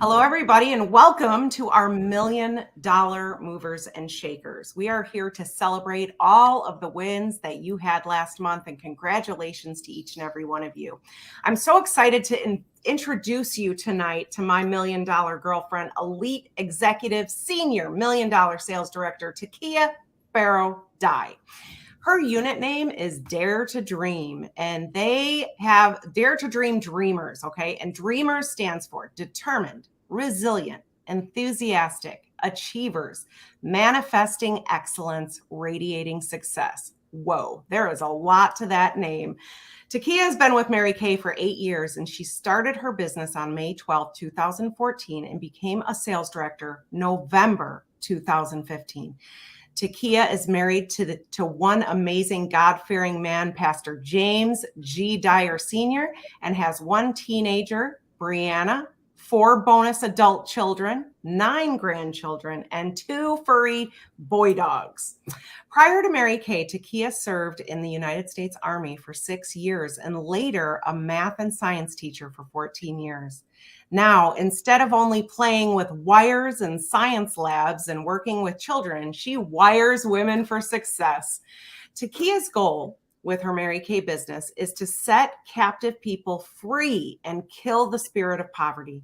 Hello, everybody, and welcome to our $1 Million Movers and Shakers. We are here to celebrate all of the wins that you had last month, and congratulations to each and every one of you. I'm so excited to introduce you tonight to my $1 Million girlfriend, elite executive, senior $1 Million sales director, TiqKia Barrow. Her unit name is Dare to Dream, and they have Dare to Dream Dreamers, okay? And Dreamers stands for determined, resilient, enthusiastic, achievers, manifesting excellence, radiating success. Whoa, there is a lot to that name. TiqKia has been with Mary Kay for 8 years, and she started her business on May 12, 2014, and became a sales director November 2015. TiqKia is married to one amazing God-fearing man, Pastor James G. Dyer Sr., and has one teenager, Brianna, 4 bonus adult children, 9 grandchildren, and 2 furry boy dogs. Prior to Mary Kay, TiqKia served in the United States Army for 6 years and later a math and science teacher for 14 years. Now, instead of only playing with wires in science labs and working with children, she wires women for success. TiqKia's goal with her Mary Kay business is to set captive people free and kill the spirit of poverty.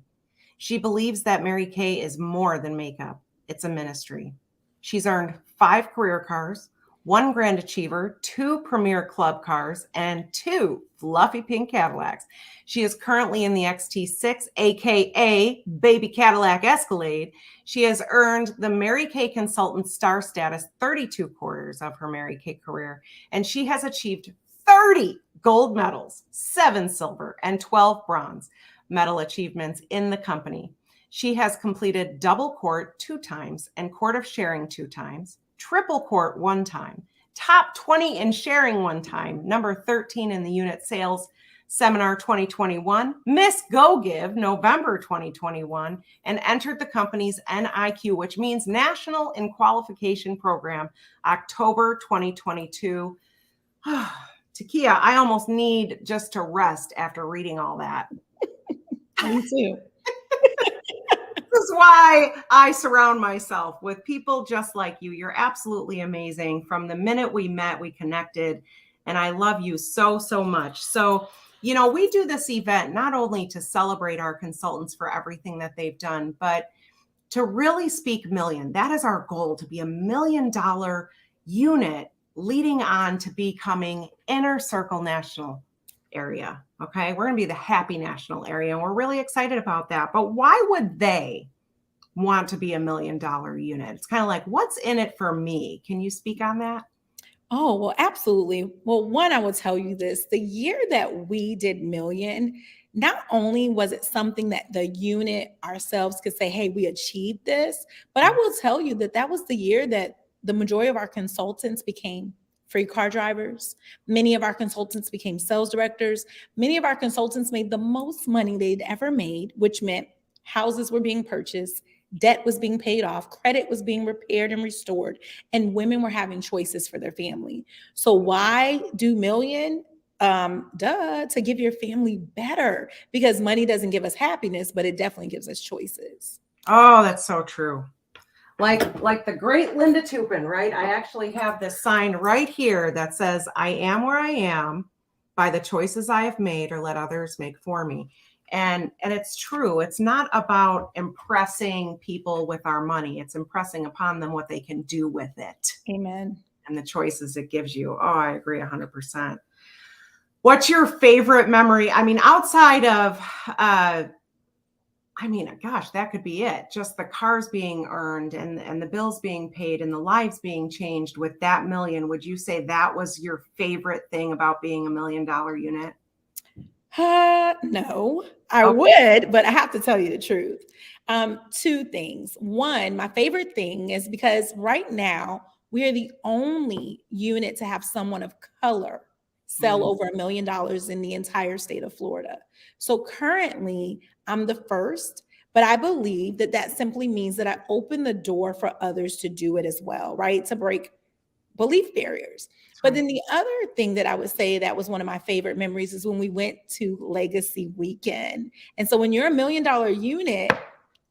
She believes that Mary Kay is more than makeup. It's a ministry. She's earned 5 career cars, 1 Grand Achiever, 2 Premier Club cars, and 2 fluffy pink Cadillacs. She is currently in the XT6, aka Baby Cadillac Escalade. She has earned the Mary Kay Consultant Star status 32 quarters of her Mary Kay career, and she has achieved 30 gold medals, 7 silver, and 12 bronze medal achievements in the company. She has completed double court 2 times and court of sharing 2 times, triple court 1 time, top 20 in sharing 1 time, number 13 in the unit sales seminar 2021, Miss Go Give November 2021, and entered the company's NIQ, which means National in Qualification Program, October 2022. TiqKia, I almost need just to rest after reading all that. Me too. This is why I surround myself with people just like you. You're absolutely amazing. From the minute we met, we connected, and I love you so, so much. So, we do this event not only to celebrate our consultants for everything that they've done, but to really speak million. That is our goal, to be $1 million unit leading on to becoming Inner Circle National area. Okay, we're going to be the happy national area, and we're really excited about that. But why would they want to be $1 million unit? It's kind of like, what's in it for me? Can you speak on that? Oh, well, absolutely. Well, one, I will tell you this, the year that we did million, not only was it something that the unit ourselves could say, hey, we achieved this, but I will tell you that that was the year that the majority of our consultants became free car drivers. Many of our consultants became sales directors. Many of our consultants made the most money they'd ever made, which meant houses were being purchased, debt was being paid off, credit was being repaired and restored, and women were having choices for their family. So why do million? To give your family better, because money doesn't give us happiness, but it definitely gives us choices. Oh, that's so true. Like the great Linda Tupin, right? I actually have this sign right here that says, I am where I am by the choices I have made or let others make for me. And it's true. It's not about impressing people with our money. It's impressing upon them what they can do with it. Amen. And the choices it gives you. Oh, I agree 100%. What's your favorite memory? I mean, outside of, gosh, that could be it. Just the cars being earned and the bills being paid and the lives being changed with that million. Would you say that was your favorite thing about being $1 million unit? No, I would, but I have to tell you the truth. 2 things. One, my favorite thing is because right now we are the only unit to have someone of color sell over $1 million in the entire state of Florida. So currently I'm the first, but I believe that that simply means that I open the door for others to do it as well, right? To break belief barriers. But then the other thing that I would say that was one of my favorite memories is when we went to Legacy Weekend. And so when you're $1 million unit,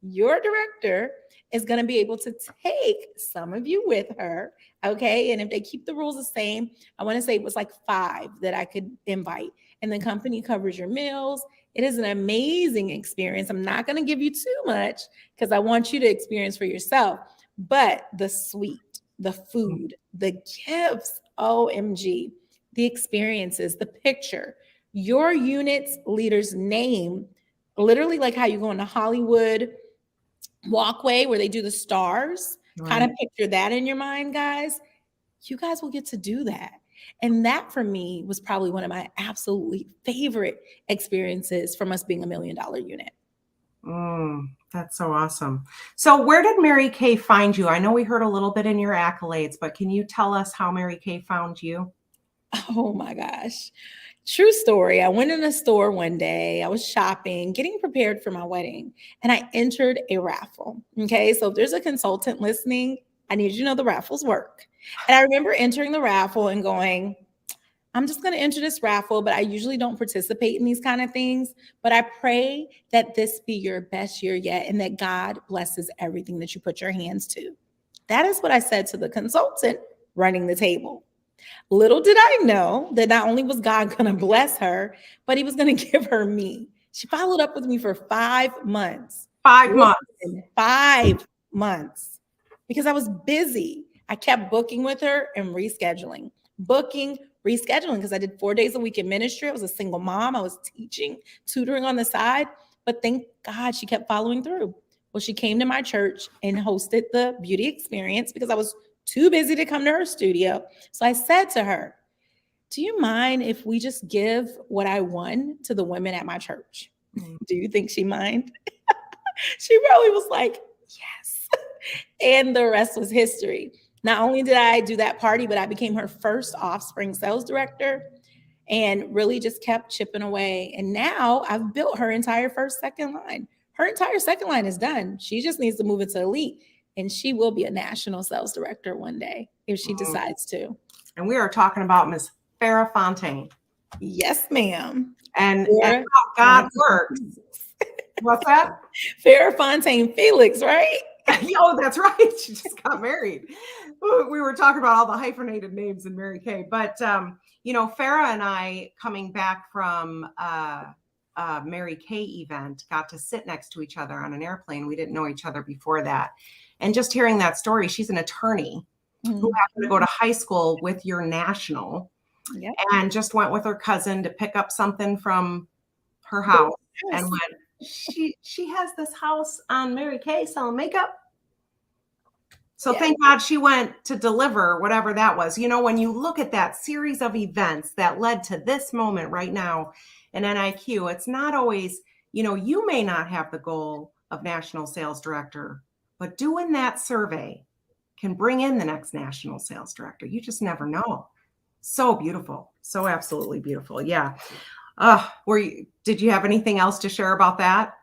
your director is going to be able to take some of you with her. Okay. And if they keep the rules the same, I want to say it was like 5 that I could invite. And the company covers your meals. It is an amazing experience. I'm not going to give you too much because I want you to experience for yourself. But the suite, the food, the gifts, OMG, the experiences, the picture, your unit's leader's name, literally like how you go into Hollywood walkway where they do the stars, kind of picture that in your mind, guys. You guys will get to do that. And that for me was probably one of my absolutely favorite experiences from us being $1 million unit. That's so awesome. So where did Mary Kay find you? I know we heard a little bit in your accolades, but can you tell us how Mary Kay found you? Oh my gosh. True story. I went in a store one day. I was shopping, getting prepared for my wedding, and I entered a raffle. Okay. So if there's a consultant listening, I need you to know the raffles work. And I remember entering the raffle and going, I'm just going to enter this raffle, but I usually don't participate in these kind of things. But I pray that this be your best year yet and that God blesses everything that you put your hands to. That is what I said to the consultant running the table. Little did I know that not only was God going to bless her, but he was going to give her me. She followed up with me for 5 months. 5 months. 5 months. Because I was busy. I kept booking with her and rescheduling. Booking, rescheduling, because I did 4 days a week in ministry. I was a single mom. I was teaching, tutoring on the side. But thank God she kept following through. Well, she came to my church and hosted the beauty experience because I was too busy to come to her studio. So I said to her, do you mind if we just give what I won to the women at my church? Do you think she mind? She probably was like, yes. And the rest was history. Not only did I do that party, but I became her first offspring sales director and really just kept chipping away. And now I've built her entire second line. Her entire second line is done. She just needs to move into elite. And she will be a national sales director one day if she decides to. And we are talking about Miss Farrah Fontaine. Yes, ma'am. And how God works. What's that? Farrah Fontaine Felix, right? Oh, that's right. She just got married. We were talking about all the hyphenated names in Mary Kay. But, Farrah and I, coming back from Mary Kay event, got to sit next to each other on an airplane. We didn't know each other before that. And just hearing that story, she's an attorney who happened to go to high school with your national and just went with her cousin to pick up something from her house and went, she has this house on Mary Kay selling makeup. So thank God she went to deliver whatever that was. When you look at that series of events that led to this moment right now in NIQ, it's not always, you may not have the goal of national sales director, but doing that survey can bring in the next national sales director. You just never know. So beautiful. So absolutely beautiful. Yeah. Did you have anything else to share about that?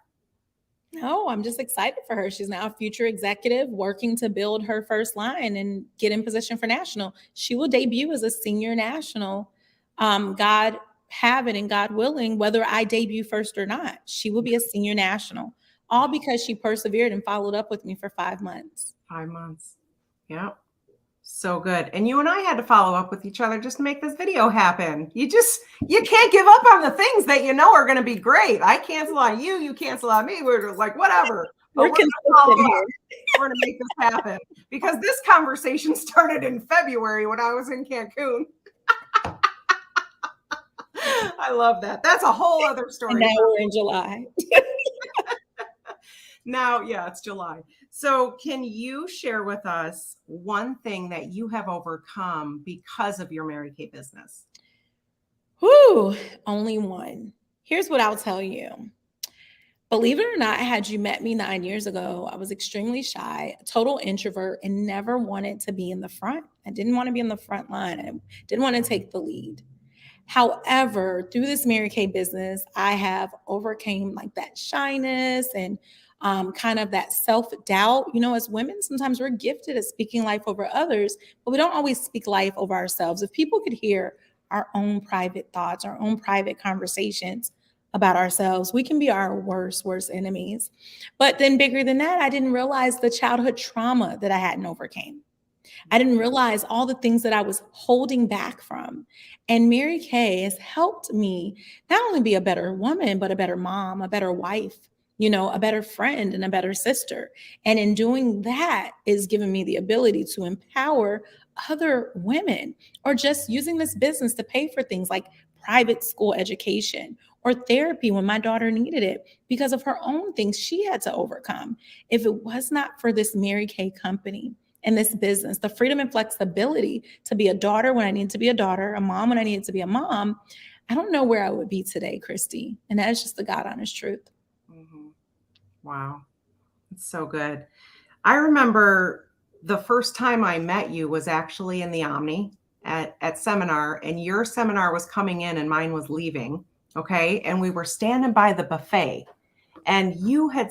No, I'm just excited for her. She's now a future executive working to build her first line and get in position for national. She will debut as a senior national. God have it and God willing, whether I debut first or not, she will be a senior national. All because she persevered and followed up with me for 5 months. 5 months. Yeah. So good. And you and I had to follow up with each other just to make this video happen. You can't give up on the things that you know are going to be great. I cancel on you. You cancel on me. We're like, whatever. But we're going to make this happen because this conversation started in February when I was in Cancun. I love that. That's a whole other story. And now we're in July. Now, it's July. So can you share with us one thing that you have overcome because of your Mary Kay business? Only one. Here's what I'll tell you. Believe it or not, had you met me 9 years ago, I was extremely shy, a total introvert, and never wanted to be in the front. I didn't want to be in the front line. I didn't want to take the lead. However, through this Mary Kay business, I have overcame like that shyness and kind of that self-doubt. As women, sometimes we're gifted at speaking life over others, but we don't always speak life over ourselves. If people could hear our own private thoughts, our own private conversations, about ourselves. We can be our worst enemies. But then bigger than that, I didn't realize the childhood trauma that I hadn't overcame. I didn't realize all the things that I was holding back from. And Mary Kay has helped me not only be a better woman, but a better mom, a better wife, a better friend and a better sister. And in doing that is giving me the ability to empower other women, or just using this business to pay for things like private school education or therapy when my daughter needed it because of her own things she had to overcome. If it was not for this Mary Kay company and this business, the freedom and flexibility to be a daughter when I needed to be a daughter, a mom when I needed to be a mom, I don't know where I would be today, Christy. And that is just the God honest truth. Mm-hmm. Wow. It's so good. I remember the first time I met you was actually in the Omni at seminar, and your seminar was coming in and mine was leaving. Okay. And we were standing by the buffet, and you had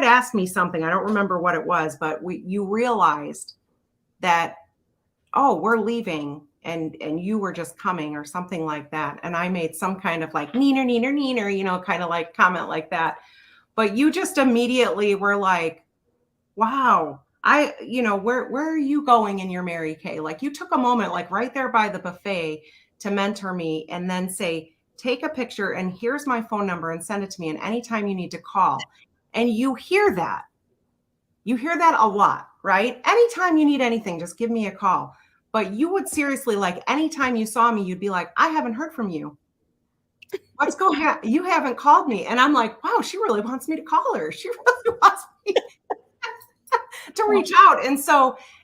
asked me something. I don't remember what it was, but you realized that, oh, we're leaving, and you were just coming or something like that. And I made some kind of like neener, kind of like comment like that. But you just immediately were like, wow, where are you going in your Mary Kay? Like, you took a moment, like right there by the buffet, to mentor me and then say, take a picture and here's my phone number and send it to me. And anytime you need to call. And you hear that a lot, right? Anytime you need anything, just give me a call. But you would seriously, like, anytime you saw me, you'd be like, I haven't heard from you. What's going on? You haven't called me. And I'm like, wow, she really wants me to call her. She really wants me to reach out.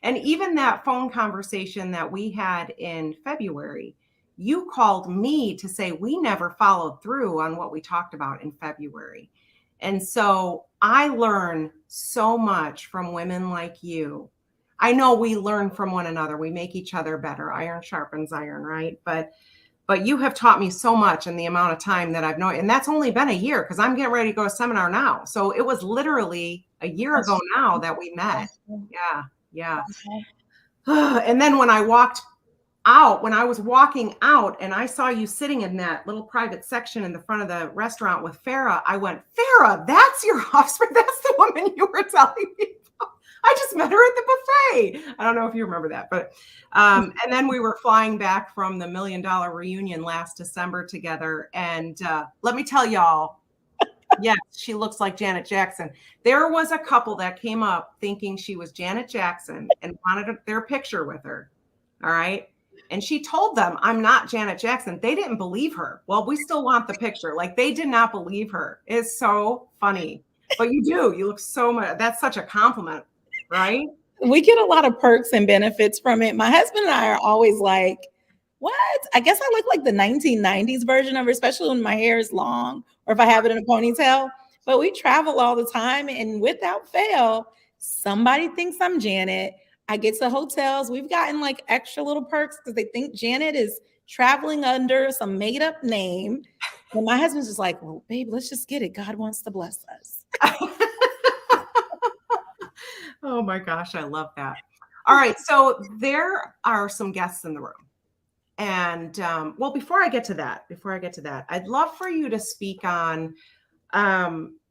And even that phone conversation that we had in February, you called me to say we never followed through on what we talked about in February. And so I learn so much from women like you. I know we learn from one another. We make each other better. Iron sharpens iron, right? But you have taught me so much in the amount of time that I've known, and that's only been a year because I'm getting ready to go to seminar now. So it was literally a year ago now that we met. Yeah. And then when I was walking out and I saw you sitting in that little private section in the front of the restaurant with Farah, I went, Farah, that's your offspring. That's the woman you were telling me about. I just met her at the buffet. I don't know if you remember that, but and then we were flying back from the $1 million reunion last December together. And let me tell y'all, yes, she looks like Janet Jackson. There was a couple that came up thinking she was Janet Jackson and wanted their picture with her. All right. And she told them, I'm not Janet Jackson. They didn't believe her. Well, we still want the picture. Like, they did not believe her. It's so funny. But you do. You look so much. That's such a compliment, right? We get a lot of perks and benefits from it. My husband and I are always like, what? I guess I look like the 1990s version of her, especially when my hair is long or if I have it in a ponytail. But we travel all the time, and without fail, somebody thinks I'm Janet. I get to hotels. We've gotten like extra little perks because they think Janet is traveling under some made up name. And my husband's just like, well, babe, let's just get it. God wants to bless us. Oh my gosh, I love that. All right, so there are some guests in the room. And well, before I get to that, I'd love for you to speak on,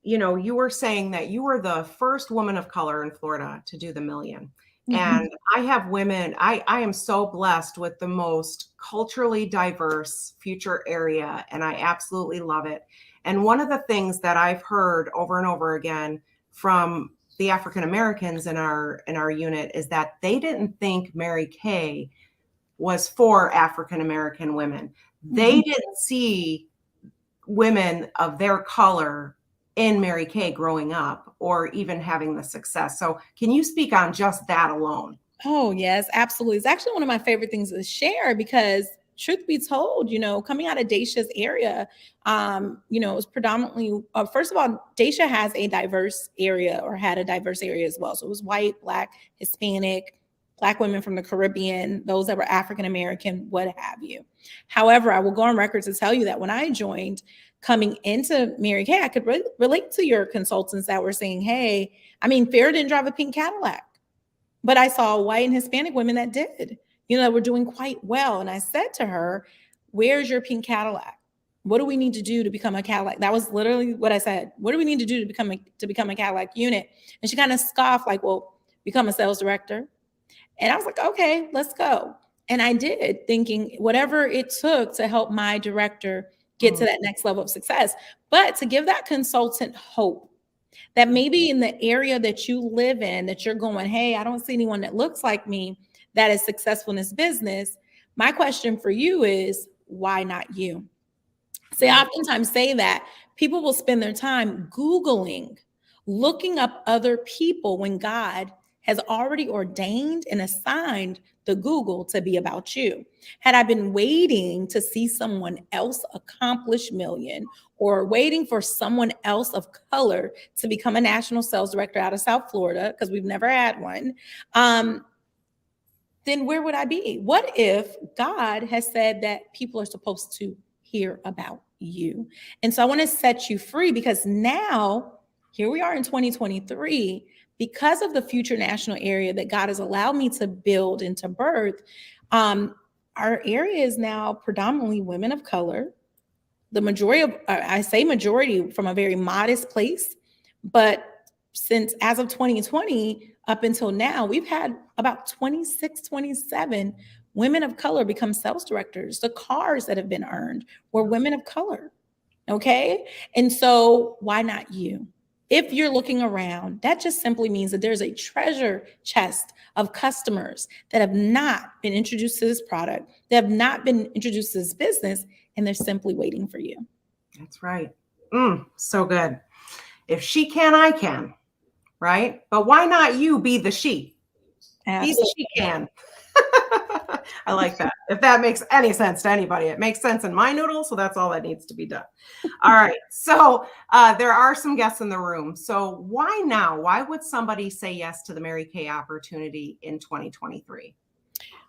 you were saying that you were the first woman of color in Florida to do the million. Mm-hmm. And I have women, I am so blessed with the most culturally diverse future area, and I absolutely love it. And one of the things that I've heard over and over again from the African Americans in our unit is that they didn't think Mary Kay was for African American women. They didn't see women of their color in Mary Kay growing up or even having the success. So can you speak on just that alone? Oh, yes, absolutely. It's actually one of my favorite things to share because, truth be told, coming out of Daisha's area, it was predominantly, first of all, Daisha has a diverse area, or had a diverse area as well. So it was white, Black, Hispanic, Black women from the Caribbean, those that were African American, what have you. However, I will go on record to tell you that when I joined, coming into Mary Kay, I could relate to your consultants that were saying, hey, Farrah didn't drive a pink Cadillac, but I saw white and Hispanic women that did, that were doing quite well. And I said to her, where's your pink Cadillac? What do we need to do to become a Cadillac? That was literally what I said. What do we need to do to become a Cadillac unit? And she kind of scoffed, like, well, become a sales director. And I was like, okay, let's go. And I did, thinking whatever it took to help my director get to that next level of success. But to give that consultant hope that maybe in the area that you live in, that you're going, hey, I don't see anyone that looks like me that is successful in this business. My question for you is, why not you? See, I oftentimes say that people will spend their time Googling, looking up other people when God has already ordained and assigned the Google to be about you. Had I been waiting to see someone else accomplish million, or waiting for someone else of color to become a national sales director out of South Florida, because we've never had one, then where would I be? What if God has said that people are supposed to hear about you? And so I want to set you free, because now here we are in 2023, because of the future national area that God has allowed me to build and to birth. Our area is now predominantly women of color. The majority of, I say majority from a very modest place, but since as of 2020 up until now, we've had about 26, 27 women of color become sales directors. The cars that have been earned were women of color. Okay. And so why not you? If you're looking around, that just simply means that there's a treasure chest of customers that have not been introduced to this product, that have not been introduced to this business, and they're simply waiting for you. That's right. So good. If she can, I can. Right? But why not you be the she? Absolutely. Be the she can. I like that. If that makes any sense to anybody, it makes sense in my noodle. So that's all that needs to be done. All right. So there are some guests in the room. So why now? Why would somebody say yes to the Mary Kay opportunity in 2023?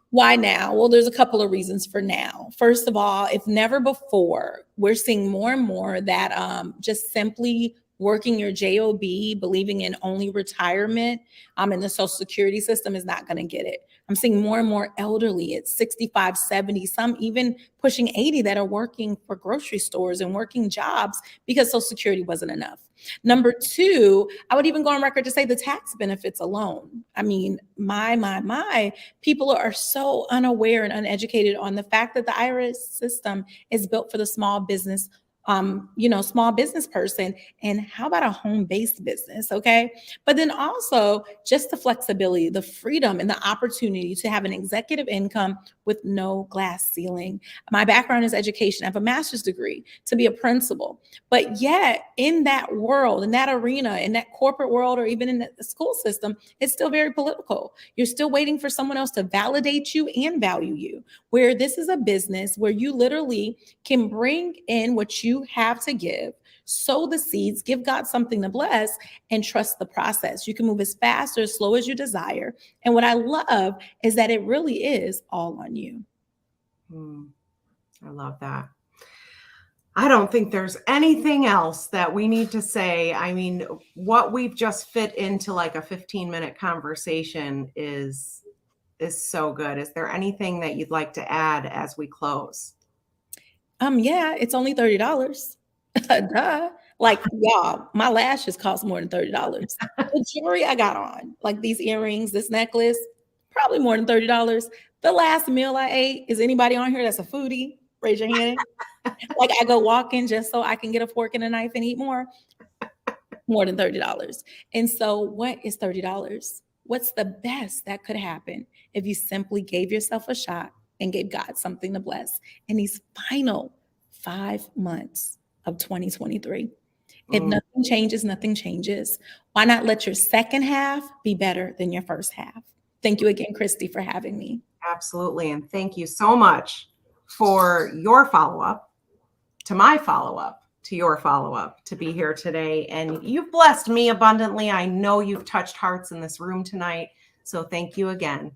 Why now? Well, there's a couple of reasons for now. First of all, if never before, we're seeing more and more that just simply working your job, believing in only retirement in the Social Security system is not going to get it. I'm seeing more and more elderly at 65, 70, some even pushing 80 that are working for grocery stores and working jobs because Social Security wasn't enough. Number two, I would even go on record to say the tax benefits alone. I mean, my, people are so unaware and uneducated on the fact that the IRS system is built for the small business small business person. And how about a home-based business? Okay. But then also just the flexibility, the freedom, and the opportunity to have an executive income with no glass ceiling. My background is education. I have a master's degree to be a principal, but yet in that world, in that arena, in that corporate world, or even in the school system, it's still very political. You're still waiting for someone else to validate you and value you, where this is a business where you literally can bring in what you have to give, sow the seeds, give God something to bless, and trust the process. You can move as fast or as slow as you desire. And what I love is that it really is all on you. I love that. I don't think there's anything else that we need to say. I mean, what we've just fit into like a 15-minute conversation is so good. Is there anything that you'd like to add as we close? Yeah, it's only $30. Duh. Like, y'all, my lashes cost more than $30. The jewelry I got on, like these earrings, this necklace, probably more than $30. The last meal I ate, is anybody on here that's a foodie? Raise your hand. Like, I go walking just so I can get a fork and a knife and eat more than $30. And so what is $30? What's the best that could happen if you simply gave yourself a shot and gave God something to bless in these final 5 months of 2023? If nothing changes, nothing changes. Why not let your second half be better than your first half? Thank you again, Christy, for having me. Absolutely. And thank you so much for your follow-up to my follow-up to your follow-up to be here today. And you've blessed me abundantly. I know you've touched hearts in this room tonight. So thank you again.